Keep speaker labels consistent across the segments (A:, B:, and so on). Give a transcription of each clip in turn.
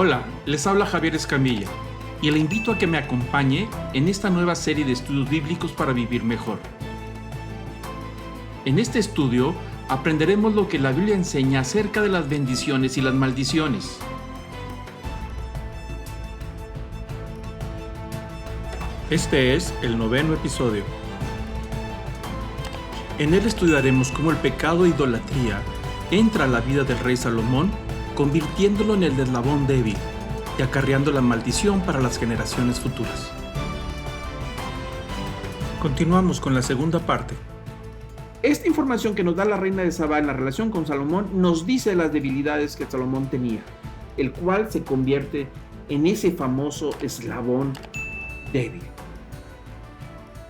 A: Hola, les habla Javier Escamilla y le invito a que me acompañe en esta nueva serie de estudios bíblicos para vivir mejor. En este estudio aprenderemos lo que la Biblia enseña acerca de las bendiciones y las maldiciones. Este es el 9º episodio. En él estudiaremos cómo el pecado e idolatría entra a la vida del rey Salomón, convirtiéndolo en el eslabón débil y acarreando la maldición para las generaciones futuras. Continuamos con la segunda parte.
B: Esta información que nos da la reina de Sabá en la relación con Salomón nos dice las debilidades que Salomón tenía, el cual se convierte en ese famoso eslabón débil.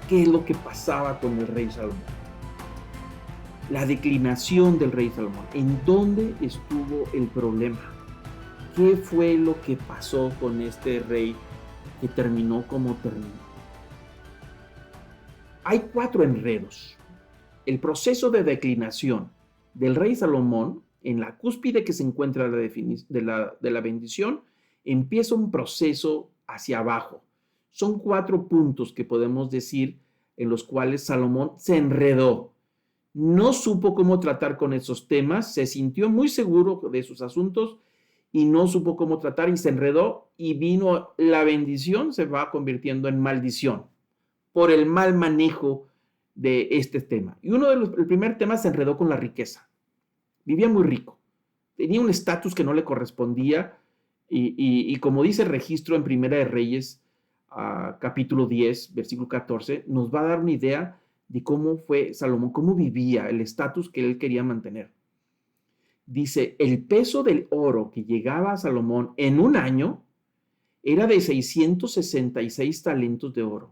B: ¿Qué es lo que pasaba con el rey Salomón? La declinación del rey Salomón. ¿En dónde estuvo el problema? ¿Qué fue lo que pasó con este rey que terminó como terminó? Hay 4 enredos. El proceso de declinación del rey Salomón, en la cúspide que se encuentra de la bendición, empieza un proceso hacia abajo. Son 4 puntos que podemos decir en los cuales Salomón se enredó. No supo cómo tratar con esos temas, se sintió muy seguro de sus asuntos y no supo cómo tratar y se enredó y vino la bendición, se va convirtiendo en maldición por el mal manejo de este tema. Y el primer tema se enredó con la riqueza. Vivía muy rico, tenía un estatus que no le correspondía y como dice el registro en Primera de Reyes, capítulo 10, versículo 14, nos va a dar una idea de cómo fue Salomón, cómo vivía, el estatus que él quería mantener. Dice, el peso del oro que llegaba a Salomón en un año era de 666 talentos de oro,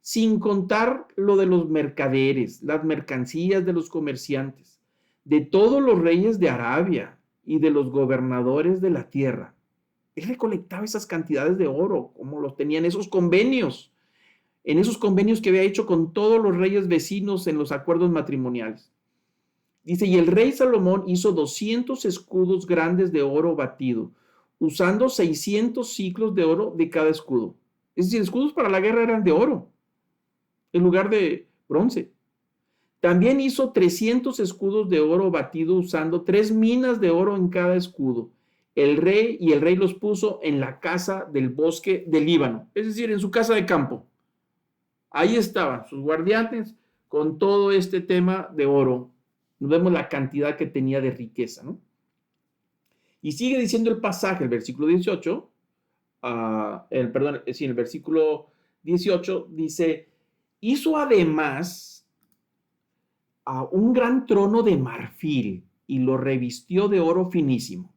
B: sin contar lo de los mercaderes, las mercancías de los comerciantes, de todos los reyes de Arabia y de los gobernadores de la tierra. Él recolectaba esas cantidades de oro, como los tenían esos convenios, en esos convenios que había hecho con todos los reyes vecinos en los acuerdos matrimoniales. Dice, y el rey Salomón hizo 200 escudos grandes de oro batido, usando 600 ciclos de oro de cada escudo. Es decir, escudos para la guerra eran de oro, en lugar de bronce. También hizo 300 escudos de oro batido, usando 3 minas de oro en cada escudo. El rey los puso en la casa del bosque del Líbano, es decir, en su casa de campo. Ahí estaban sus guardianes con todo este tema de oro. Nos vemos la cantidad que tenía de riqueza, ¿no? Y sigue diciendo el pasaje, el versículo 18, el versículo 18 dice, hizo además un gran trono de marfil y lo revistió de oro finísimo.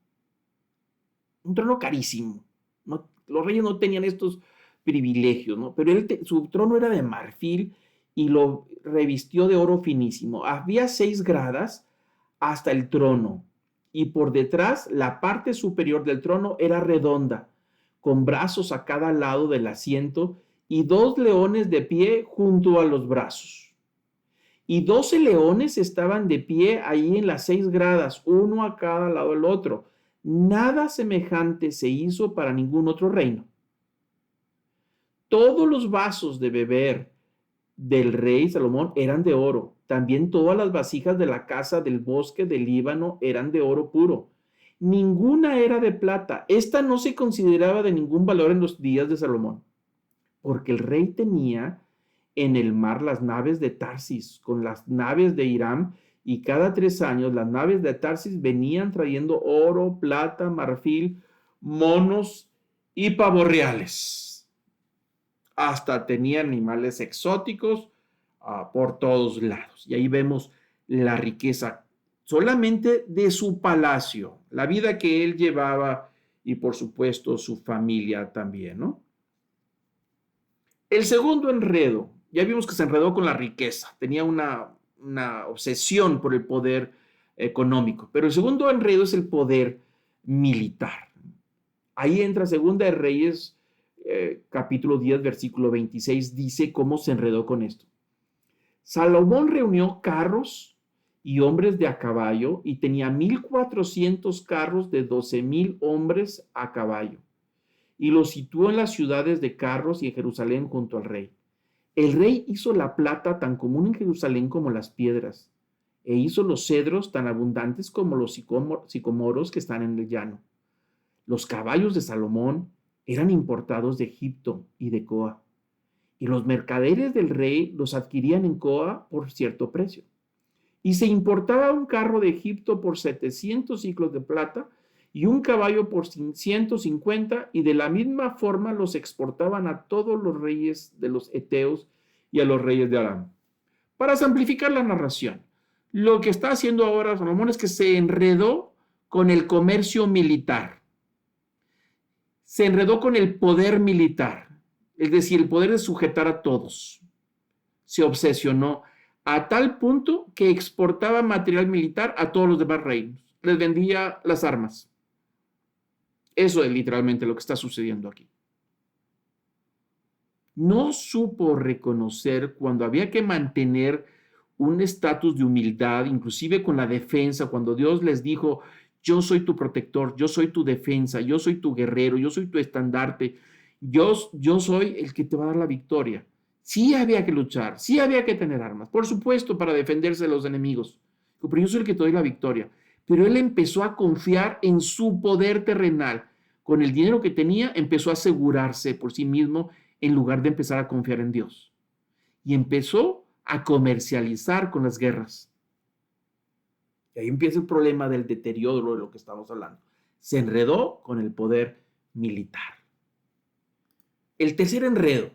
B: Un trono carísimo. ¿No? Los reyes no tenían estos privilegios, ¿no? Pero su trono era de marfil y lo revistió de oro finísimo. Había 6 gradas hasta el trono y por detrás la parte superior del trono era redonda, con brazos a cada lado del asiento y 2 leones de pie junto a los brazos. Y 12 leones estaban de pie ahí en las 6 gradas, uno a cada lado del otro. Nada semejante se hizo para ningún otro reino. Todos los vasos de beber del rey Salomón eran de oro. También todas las vasijas de la casa del bosque del Líbano eran de oro puro. Ninguna era de plata. Esta no se consideraba de ningún valor en los días de Salomón, porque el rey tenía en el mar las naves de Tarsis con las naves de Hiram, y cada 3 años las naves de Tarsis venían trayendo oro, plata, marfil, monos y pavos reales. Hasta tenía animales exóticos por todos lados. Y ahí vemos la riqueza solamente de su palacio, la vida que él llevaba y por supuesto su familia también, ¿no? El segundo enredo, ya vimos que se enredó con la riqueza, tenía una obsesión por el poder económico, pero el segundo enredo es el poder militar. Ahí entra Segunda de Reyes, capítulo 10, versículo 26, dice cómo se enredó con esto. Salomón reunió carros y hombres de a caballo, y tenía 1,400 carros de 12,000 hombres a caballo, y los situó en las ciudades de carros y en Jerusalén junto al rey. El rey hizo la plata tan común en Jerusalén como las piedras, e hizo los cedros tan abundantes como los sicomoros que están en el llano. Los caballos de Salomón eran importados de Egipto y de Coa, y los mercaderes del rey los adquirían en Coa por cierto precio. Y se importaba un carro de Egipto por 700 ciclos de plata y un caballo por 150, y de la misma forma los exportaban a todos los reyes de los heteos y a los reyes de Aram. Para simplificar la narración, lo que está haciendo ahora Salomón es que se enredó con el comercio militar, se enredó con el poder militar, es decir, el poder de sujetar a todos. Se obsesionó a tal punto que exportaba material militar a todos los demás reinos, les vendía las armas. Eso es literalmente lo que está sucediendo aquí. No supo reconocer cuando había que mantener un estatus de humildad, inclusive con la defensa, cuando Dios les dijo: yo soy tu protector, yo soy tu defensa, yo soy tu guerrero, yo soy tu estandarte, yo soy el que te va a dar la victoria. Sí había que luchar, sí había que tener armas, por supuesto, para defenderse de los enemigos, pero yo soy el que te doy la victoria. Pero él empezó a confiar en su poder terrenal. Con el dinero que tenía, empezó a asegurarse por sí mismo en lugar de empezar a confiar en Dios. Y empezó a comercializar con las guerras. Y ahí empieza el problema del deterioro de lo que estamos hablando. Se enredó con el poder militar. El tercer enredo.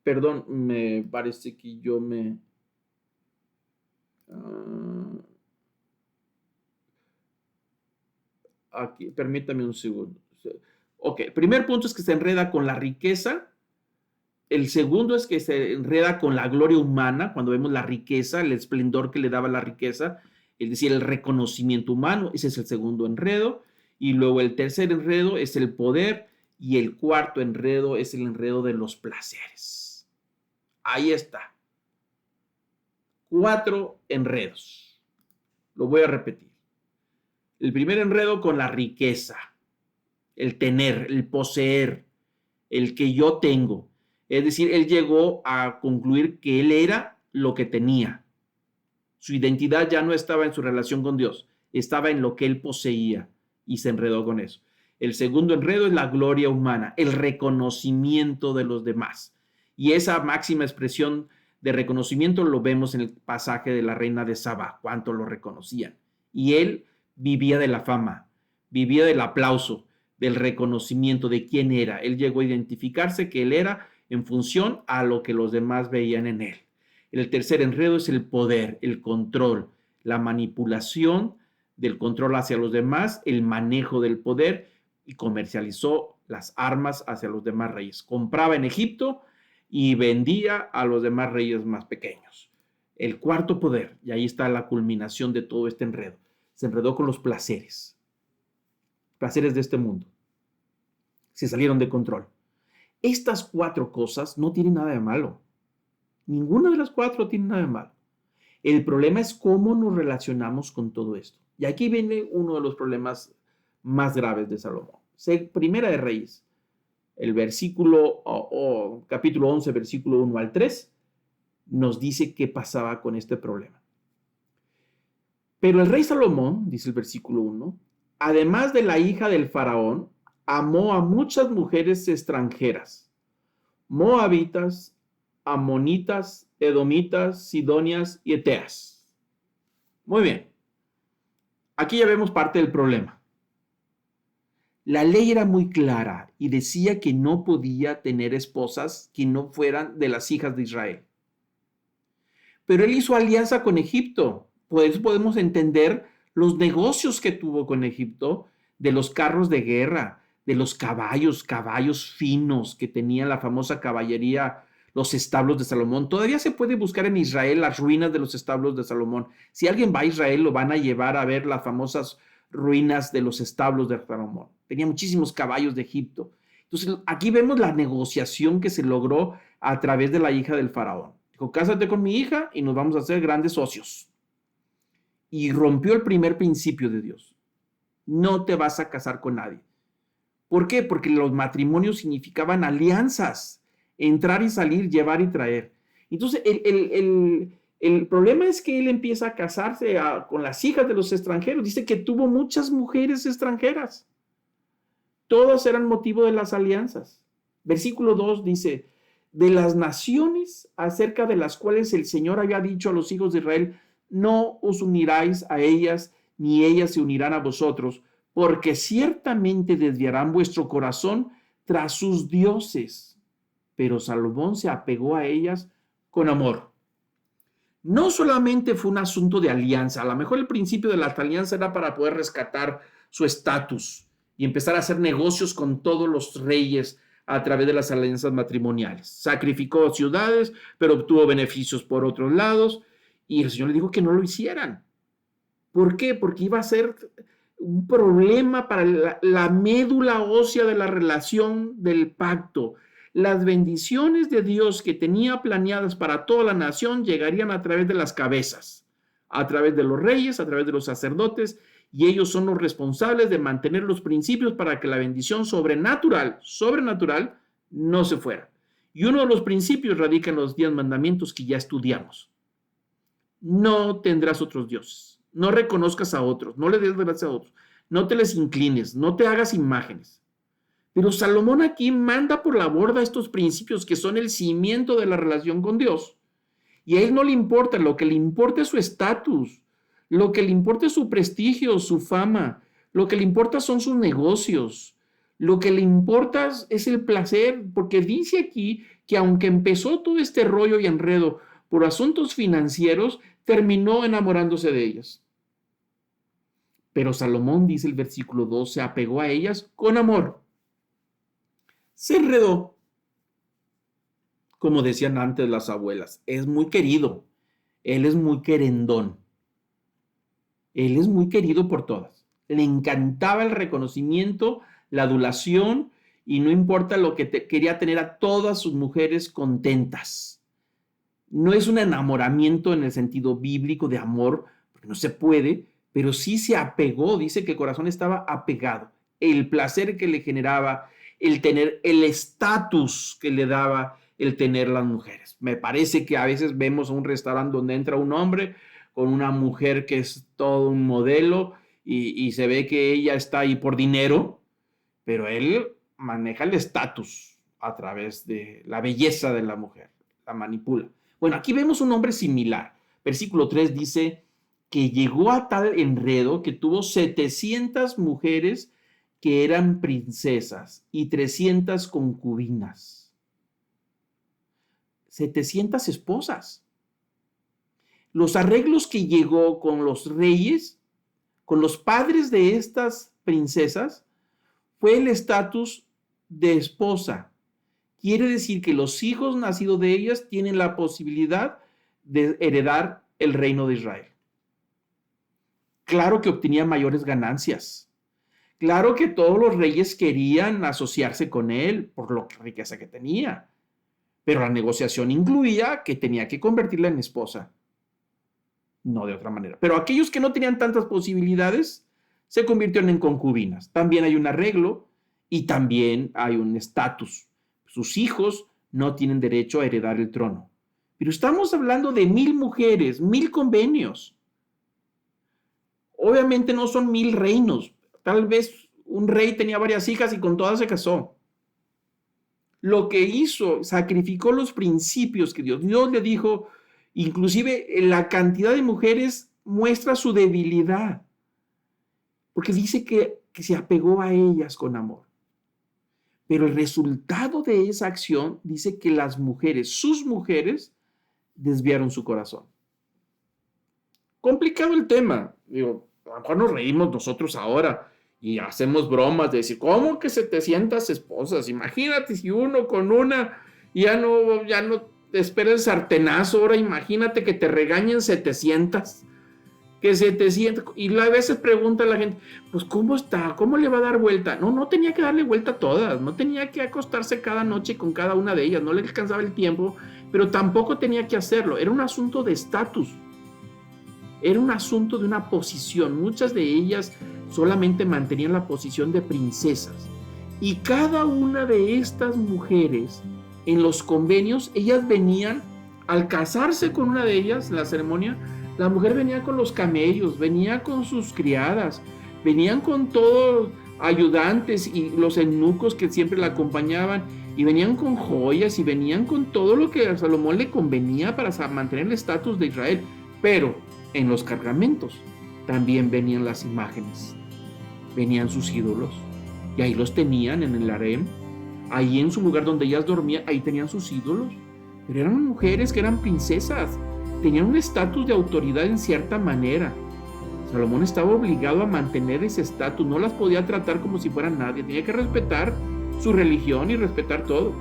B: Perdón, me parece que yo me... aquí, permítame un segundo. Ok, el primer punto es que se enreda con la riqueza. El segundo es que se enreda con la gloria humana, cuando vemos la riqueza, el esplendor que le daba la riqueza, es decir, el reconocimiento humano. Ese es el segundo enredo. Y luego el tercer enredo es el poder, y el cuarto enredo es el enredo de los placeres. Ahí está. 4 enredos. Lo voy a repetir. El primer enredo con la riqueza, el tener, el poseer, el que yo tengo. Es decir, él llegó a concluir que él era lo que tenía. Su identidad ya no estaba en su relación con Dios, estaba en lo que él poseía, y se enredó con eso. El segundo enredo es la gloria humana, el reconocimiento de los demás. Y esa máxima expresión de reconocimiento lo vemos en el pasaje de la reina de Saba, cuánto lo reconocían. Y él vivía de la fama, vivía del aplauso, del reconocimiento de quién era. Él llegó a identificarse que él era en función a lo que los demás veían en él. El tercer enredo es el poder, el control, la manipulación del control hacia los demás, el manejo del poder, y comercializó las armas hacia los demás reyes. Compraba en Egipto y vendía a los demás reyes más pequeños. El cuarto poder, y ahí está la culminación de todo este enredo. Se enredó con los placeres de este mundo. Se salieron de control. Estas 4 cosas no tienen nada de malo. Ninguna de las 4 tiene nada de malo. El problema es cómo nos relacionamos con todo esto. Y aquí viene uno de los problemas más graves de Salomón. Primera de Reyes, el capítulo 11, versículo 1 al 3, nos dice qué pasaba con este problema. Pero el rey Salomón, dice el versículo 1, además de la hija del faraón, amó a muchas mujeres extranjeras, moabitas, amonitas, edomitas, sidonias y eteas. Muy bien. Aquí ya vemos parte del problema. La ley era muy clara y decía que no podía tener esposas que no fueran de las hijas de Israel. Pero él hizo alianza con Egipto. Por eso podemos entender los negocios que tuvo con Egipto, de los carros de guerra, de los caballos finos que tenía la famosa caballería, los establos de Salomón. Todavía se puede buscar en Israel las ruinas de los establos de Salomón. Si alguien va a Israel, lo van a llevar a ver las famosas ruinas de los establos de Salomón. Tenía muchísimos caballos de Egipto. Entonces, aquí vemos la negociación que se logró a través de la hija del faraón. Dijo, cásate con mi hija y nos vamos a hacer grandes socios. Y rompió el primer principio de Dios. No te vas a casar con nadie. ¿Por qué? Porque los matrimonios significaban alianzas, entrar y salir, llevar y traer. Entonces, el problema es que él empieza a casarse con las hijas de los extranjeros. Dice que tuvo muchas mujeres extranjeras. Todas eran motivo de las alianzas. Versículo 2 dice, de las naciones acerca de las cuales el Señor había dicho a los hijos de Israel, no os uniráis a ellas, ni ellas se unirán a vosotros, porque ciertamente desviarán vuestro corazón tras sus dioses. Pero Salomón se apegó a ellas con amor. No solamente fue un asunto de alianza, a lo mejor el principio de la alianza era para poder rescatar su estatus y empezar a hacer negocios con todos los reyes a través de las alianzas matrimoniales. Sacrificó ciudades, pero obtuvo beneficios por otros lados, y el Señor le dijo que no lo hicieran. ¿Por qué? Porque iba a ser un problema para la médula ósea de la relación del pacto. Las bendiciones de Dios que tenía planeadas para toda la nación llegarían a través de las cabezas, a través de los reyes, a través de los sacerdotes, y ellos son los responsables de mantener los principios para que la bendición sobrenatural no se fuera. Y uno de los principios radica en los 10 mandamientos que ya estudiamos. No tendrás otros dioses, no reconozcas a otros, no le des gracias a otros, no te les inclines, no te hagas imágenes. Pero Salomón aquí manda por la borda estos principios que son el cimiento de la relación con Dios. Y a él no le importa, lo que le importa es su estatus, lo que le importa es su prestigio, su fama, lo que le importa son sus negocios, lo que le importa es el placer, porque dice aquí que aunque empezó todo este rollo y enredo por asuntos financieros, terminó enamorándose de ellas. Pero Salomón, dice el versículo 2, se apegó a ellas con amor. Se enredó. Como decían antes las abuelas, es muy querido. Él es muy querendón. Él es muy querido por todas. Le encantaba el reconocimiento, la adulación, y no importa lo que quería tener a todas sus mujeres contentas. No es un enamoramiento en el sentido bíblico de amor, porque no se puede, pero sí se apegó. Dice que el corazón estaba apegado. El placer que le generaba el tener, el estatus que le daba el tener las mujeres. Me parece que a veces vemos a un restaurante donde entra un hombre con una mujer que es todo un modelo y se ve que ella está ahí por dinero, pero él maneja el estatus a través de la belleza de la mujer, la manipula. Bueno, aquí vemos un hombre similar. Versículo 3 dice que llegó a tal enredo que tuvo 700 mujeres que eran princesas y 300 concubinas. 700 esposas. Los arreglos que llegó con los reyes, con los padres de estas princesas, fue el estatus de esposa. Quiere decir que los hijos nacidos de ellas tienen la posibilidad de heredar el reino de Israel. Claro que obtenía mayores ganancias. Claro que todos los reyes querían asociarse con él por la riqueza que tenía. Pero la negociación incluía que tenía que convertirla en esposa. No de otra manera. Pero aquellos que no tenían tantas posibilidades se convirtieron en concubinas. También hay un arreglo y también hay un estatus. Sus hijos no tienen derecho a heredar el trono. Pero estamos hablando de 1000 mujeres, 1000 convenios. Obviamente no son 1000 reinos. Tal vez un rey tenía varias hijas y con todas se casó. Lo que hizo, sacrificó los principios que Dios le dijo, inclusive la cantidad de mujeres muestra su debilidad. Porque dice que se apegó a ellas con amor. Pero el resultado de esa acción dice que las mujeres, sus mujeres, desviaron su corazón. Complicado el tema. Digo, a lo mejor nos reímos nosotros ahora y hacemos bromas de decir, ¿cómo que 700 esposas? Imagínate si uno con una ya no te espera el sartenazo. Ahora imagínate que te regañen 700. que se te sienta, y a veces pregunta a la gente, pues ¿cómo está? ¿Cómo le va a dar vuelta? No, no tenía que darle vuelta a todas, no tenía que acostarse cada noche con cada una de ellas, no le alcanzaba el tiempo, pero tampoco tenía que hacerlo, era un asunto de estatus, era un asunto de una posición, muchas de ellas solamente mantenían la posición de princesas, y cada una de estas mujeres, en los convenios, ellas venían, al casarse con una de ellas, en la ceremonia, la mujer venía con los camellos, venía con sus criadas, venían con todos ayudantes y los eunucos que siempre la acompañaban, y venían con joyas y venían con todo lo que a Salomón le convenía para mantener el estatus de Israel. Pero en los cargamentos también venían las imágenes, venían sus ídolos, y ahí los tenían en el harem, ahí en su lugar donde ellas dormían, ahí tenían sus ídolos. Pero eran mujeres que eran princesas, tenían un estatus de autoridad en cierta manera. Salomón estaba obligado a mantener ese estatus, no las podía tratar como si fueran nadie, tenía que respetar su religión y respetar todo.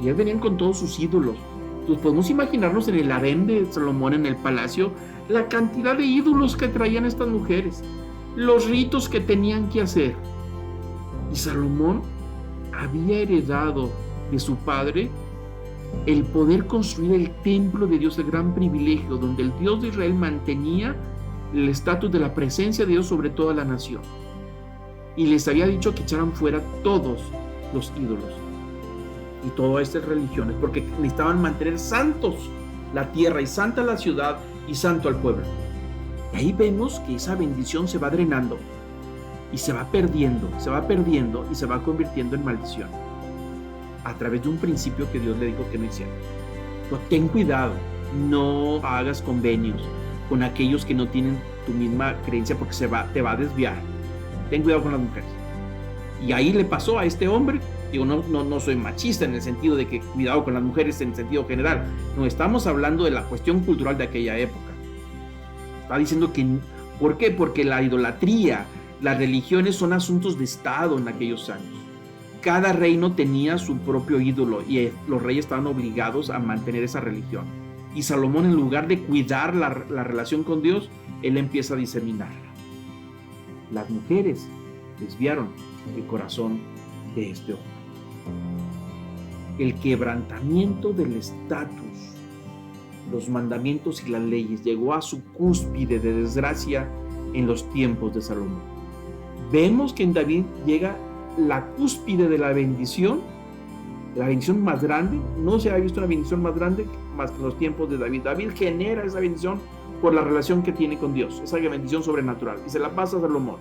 B: Y ellas venían con todos sus ídolos. Entonces podemos imaginarnos en el harén de Salomón, en el palacio, la cantidad de ídolos que traían estas mujeres, los ritos que tenían que hacer. Y Salomón había heredado de su padre el poder construir el templo de Dios, el gran privilegio, donde el Dios de Israel mantenía el estatus de la presencia de Dios sobre toda la nación. Y les había dicho que echaran fuera todos los ídolos y todas estas religiones, porque necesitaban mantener santos la tierra y santa la ciudad y santo al pueblo. Y ahí vemos que esa bendición se va drenando y se va perdiendo y se va convirtiendo en maldición, a través de un principio que Dios le dijo que no hiciera. Pero ten cuidado, no hagas convenios con aquellos que no tienen tu misma creencia, porque te va a desviar. Ten cuidado con las mujeres. Y ahí le pasó a este hombre. Digo, no soy machista en el sentido de que cuidado con las mujeres en el sentido general. No, estamos hablando de la cuestión cultural de aquella época. Está diciendo que, ¿por qué? Porque la idolatría, las religiones son asuntos de Estado en aquellos años. Cada reino tenía su propio ídolo y los reyes estaban obligados a mantener esa religión. Y Salomón, en lugar de cuidar la relación con Dios, él empieza a diseminarla. Las mujeres desviaron el corazón de este hombre. El quebrantamiento del estatus, los mandamientos y las leyes llegó a su cúspide de desgracia en los tiempos de Salomón. Vemos que en David llega la cúspide de la bendición más grande. No se ha visto una bendición más grande más que en los tiempos de David. David genera esa bendición por la relación que tiene con Dios, esa bendición sobrenatural, y se la pasa a Salomón.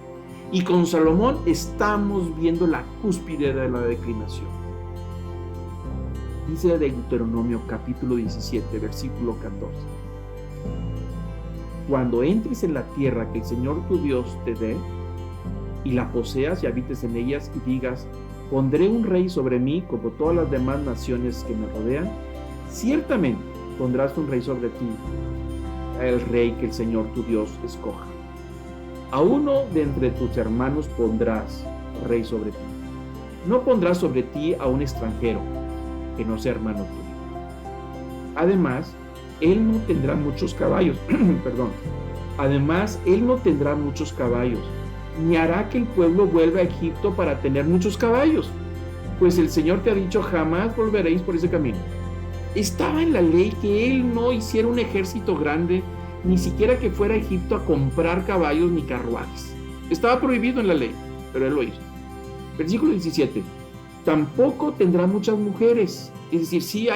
B: Y con Salomón estamos viendo la cúspide de la declinación. Dice Deuteronomio capítulo 17, versículo 14. Cuando entres en la tierra que el Señor tu Dios te dé, y la poseas y habites en ellas, y digas, pondré un rey sobre mí como todas las demás naciones que me rodean, ciertamente pondrás un rey sobre ti, el rey que el Señor tu Dios escoja. A uno de entre tus hermanos pondrás rey sobre ti. No pondrás sobre ti a un extranjero que no sea hermano tuyo. Además, él no tendrá muchos caballos. Además, él no tendrá muchos caballos, ni hará que el pueblo vuelva a Egipto para tener muchos caballos, pues el Señor te ha dicho, jamás volveréis por ese camino. Estaba en la ley que él no hiciera un ejército grande, ni siquiera que fuera a Egipto a comprar caballos ni carruajes. Estaba prohibido en la ley, pero él lo hizo. Versículo 17. Tampoco tendrá muchas mujeres. Es decir, sí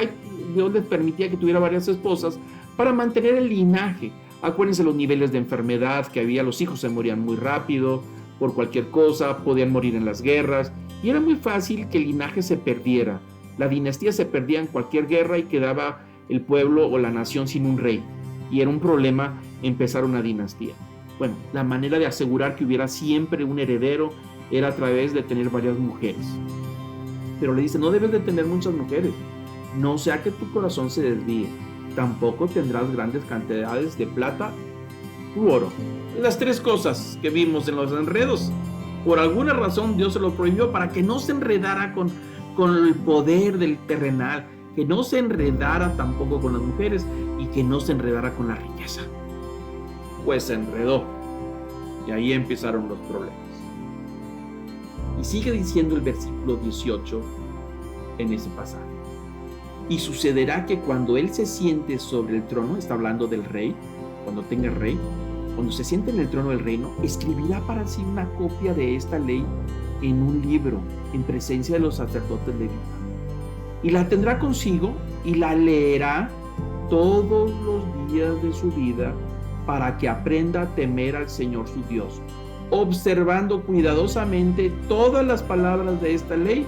B: Dios les permitía que tuviera varias esposas para mantener el linaje. Acuérdense los niveles de enfermedad que había, los hijos se morían muy rápido por cualquier cosa, podían morir en las guerras, y era muy fácil que el linaje se perdiera. La dinastía se perdía en cualquier guerra y quedaba el pueblo o la nación sin un rey, y era un problema empezar una dinastía. Bueno, la manera de asegurar que hubiera siempre un heredero era a través de tener varias mujeres. Pero le dice, no debes de tener muchas mujeres, no sea que tu corazón se desvíe. Tampoco tendrás grandes cantidades de plata u oro. Las tres cosas que vimos en los enredos, por alguna razón Dios se lo prohibió para que no se enredara con el poder del terrenal, que no se enredara tampoco con las mujeres y que no se enredara con la riqueza. pues se enredó. Y ahí empezaron los problemas. Y sigue diciendo el versículo 18 en ese pasaje. Y sucederá que cuando él se siente sobre el trono, está hablando del rey, cuando tenga rey, cuando se siente en el trono del reino, escribirá para sí una copia de esta ley en un libro, en presencia de los sacerdotes levitas. Y la tendrá consigo y la leerá todos los días de su vida para que aprenda a temer al Señor su Dios, observando cuidadosamente todas las palabras de esta ley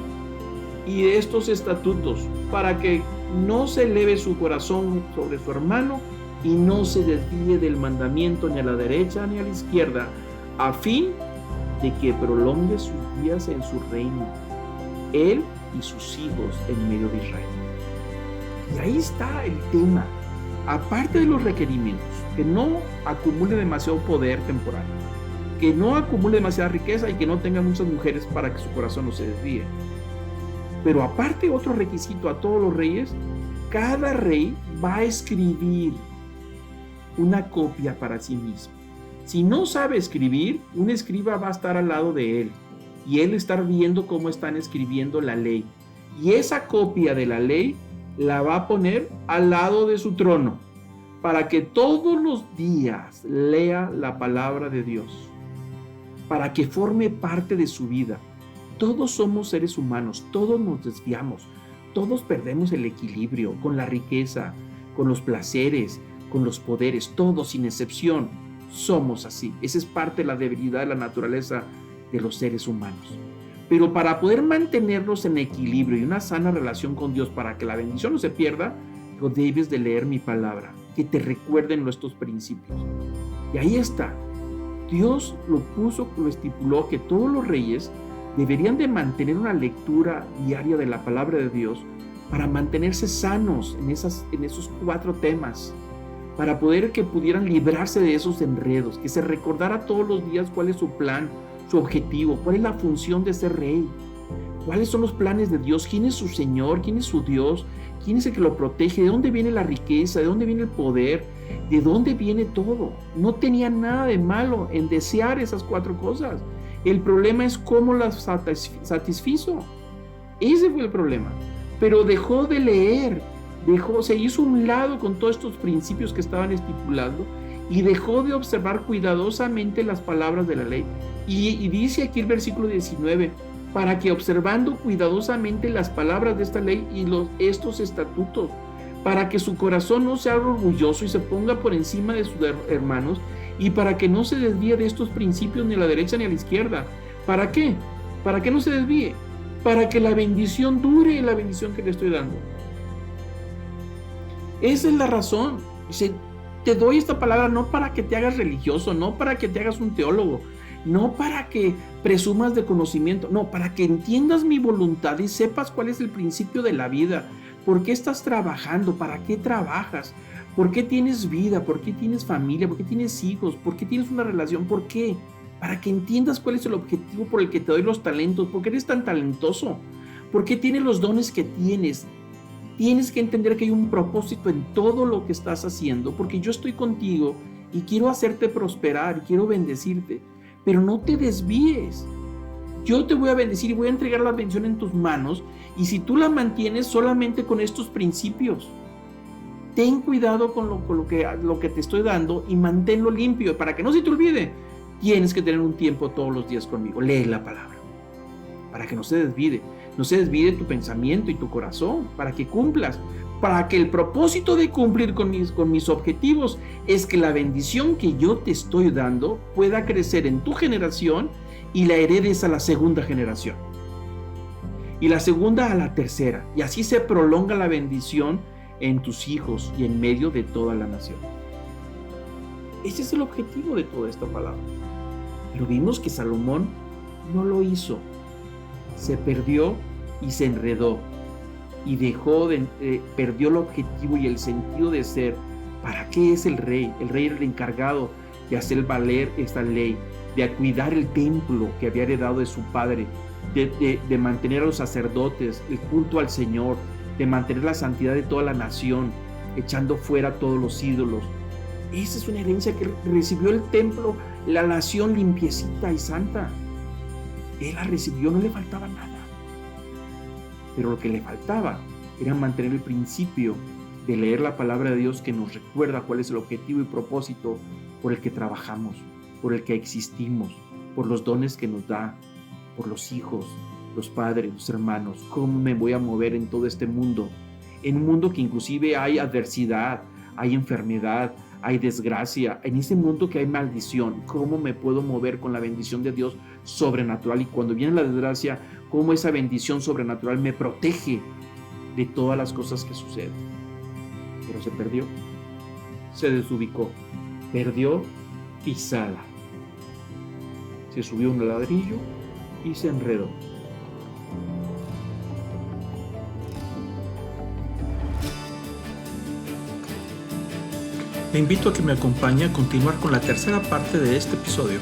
B: y de estos estatutos, para que no se eleve su corazón sobre su hermano y no se desvíe del mandamiento ni a la derecha ni a la izquierda, a fin de que prolongue sus días en su reino, él y sus hijos en medio de Israel. Y ahí está el tema. Aparte de los requerimientos, que no acumule demasiado poder temporal, que no acumule demasiada riqueza y que no tenga muchas mujeres para que su corazón no se desvíe. Pero aparte, otro requisito a todos los reyes: cada rey va a escribir una copia para sí mismo. Si no sabe escribir, un escriba va a estar al lado de él y él estar viendo cómo están escribiendo la ley. Y esa copia de la ley la va a poner al lado de su trono para que todos los días lea la palabra de Dios, para que forme parte de su vida. Todos somos seres humanos, todos nos desviamos, todos perdemos el equilibrio con la riqueza, con los placeres, con los poderes, todos sin excepción somos así. Esa es parte de la debilidad de la naturaleza de los seres humanos. Pero para poder mantenernos en equilibrio y una sana relación con Dios, para que la bendición no se pierda, debes de leer mi palabra, que te recuerden nuestros principios. Y ahí está. Dios lo puso, lo estipuló, que todos los reyes deberían de mantener una lectura diaria de la palabra de Dios para mantenerse sanos en esos 4 temas, para poder que pudieran librarse de esos enredos, que se recordara todos los días cuál es su plan, su objetivo, cuál es la función de ser rey, cuáles son los planes de Dios, quién es su Señor, quién es su Dios, quién es el que lo protege, de dónde viene la riqueza, de dónde viene el poder, de dónde viene todo. No tenía nada de malo en desear esas 4 cosas. El problema es cómo las satisfizo. Ese fue el problema. Pero dejó de leer, se hizo un lado con todos estos principios que estaban estipulando y dejó de observar cuidadosamente las palabras de la ley. Y dice aquí el versículo 19, para que observando cuidadosamente las palabras de esta ley y estos estatutos, para que su corazón no sea orgulloso y se ponga por encima de sus hermanos, y para que no se desvíe de estos principios ni a la derecha ni a la izquierda. ¿Para qué? Para que no se desvíe, para que la bendición dure, la bendición que le estoy dando. Esa es la razón. Dice, te doy esta palabra no para que te hagas religioso, no para que te hagas un teólogo, no para que presumas de conocimiento, no, para que entiendas mi voluntad y sepas cuál es el principio de la vida. ¿Por qué estás trabajando? ¿Para qué trabajas? ¿Por qué tienes vida? ¿Por qué tienes familia? ¿Por qué tienes hijos? ¿Por qué tienes una relación? ¿Por qué? Para que entiendas cuál es el objetivo por el que te doy los talentos. ¿Por qué eres tan talentoso? ¿Por qué tienes los dones que tienes? Tienes que entender que hay un propósito en todo lo que estás haciendo, porque yo estoy contigo y quiero hacerte prosperar, quiero bendecirte, pero no te desvíes. Yo te voy a bendecir y voy a entregar la bendición en tus manos, y si tú la mantienes solamente con estos principios, ten cuidado con lo que te estoy dando y manténlo limpio para que no se te olvide. Tienes que tener un tiempo todos los días conmigo. Lee la palabra para que no se desvíe. No se desvíe tu pensamiento y tu corazón, para que cumplas, para que el propósito de cumplir con mis objetivos es que la bendición que yo te estoy dando pueda crecer en tu generación y la heredes a la segunda generación. Y la segunda a la tercera. Y así se prolonga la bendición en tus hijos y en medio de toda la nación. Ese es el objetivo de toda esta palabra. Pero vimos que Salomón no lo hizo. Se perdió y se enredó y perdió el objetivo y el sentido de ser. ¿Para qué es el rey? El rey era el encargado de hacer valer esta ley, de cuidar el templo que había heredado de su padre, de mantener a los sacerdotes, el culto al Señor, de mantener la santidad de toda la nación, echando fuera todos los ídolos. Esa es una herencia que recibió el templo, la nación limpiecita y santa. Él la recibió, no le faltaba nada. Pero lo que le faltaba era mantener el principio de leer la palabra de Dios, que nos recuerda cuál es el objetivo y propósito por el que trabajamos, por el que existimos, por los dones que nos da, por los hijos, los padres, los hermanos. ¿Cómo me voy a mover en todo este mundo? En un mundo que inclusive hay adversidad, hay enfermedad, hay desgracia. En ese mundo que hay maldición, ¿cómo me puedo mover con la bendición de Dios sobrenatural? Y cuando viene la desgracia, ¿cómo esa bendición sobrenatural me protege de todas las cosas que suceden? Pero se perdió, se desubicó, perdió pisada. Se subió un ladrillo y se enredó.
A: Le invito a que me acompañe a continuar con la tercera parte de este episodio,